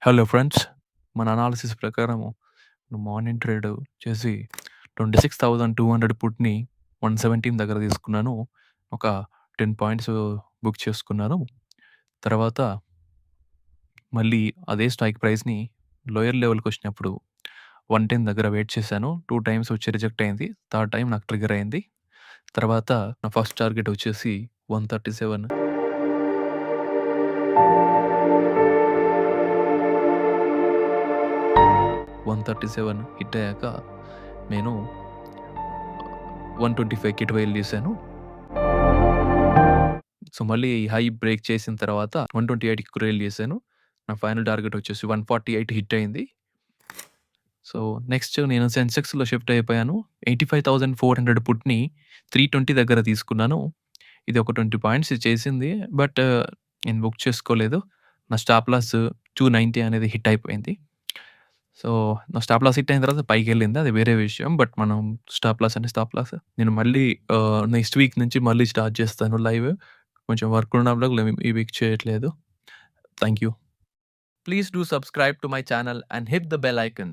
Hello friends. మన analysis ప్రకారము morning trade చేసి 26,200 పుట్‌ని 117 దగ్గర తీసుకున్నాను. ఒక 10 పాయింట్స్ బుక్ చేసుకున్నాను. తర్వాత మళ్ళీ అదే స్ట్రైక్ ప్రైస్‌ని లోయర్ లెవెల్‌కొచ్చినప్పుడు 110 దగ్గర వెయిట్ చేశాను. 2 టైమ్స్ వచ్చి రిజెక్ట్ అయింది. థర్డ్ టైమ్ నాకు ట్రిగ్గర్ అయింది. తర్వాత నా ఫస్ట్ టార్గెట్ వచ్చేసి 137 137 హిట్ అయ్యాక నేను 125కి ట్రైల్ చేశాను. సో, మళ్ళీ హై బ్రేక్ చేసిన తర్వాత 128కి ట్రైల్ చేశాను. నా ఫైనల్ టార్గెట్ వచ్చేసి 148 హిట్ అయింది. సో, నెక్స్ట్ నేను సెన్సెక్స్‌లో షిఫ్ట్ అయిపోయాను. 85,400 పుట్‌ని 320 దగ్గర తీసుకున్నాను. ఇది ఒక 20 పాయింట్స్ చేసింది. బట్ నేను బుక్ చేసుకోలేదు. నా స్టాప్ లాస్ 290 అనేది హిట్ అయిపోయింది. సో, నా స్టాప్ లాస్ హిట్ అయిన తర్వాత పైకెళ్ళింది. అది వేరే విషయం. బట్ మనం స్టాప్ లాస్ అంటే స్టాప్ లాస్. నేను మళ్ళీ నెక్స్ట్ వీక్ నుంచి మళ్ళీ స్టార్ట్ చేస్తాను లైవ్. కొంచెం వర్క్ ఉండడం వల్ల ఈ వీక్ చేయట్లేదు. Thank you. Please do subscribe to my channel and hit the bell icon.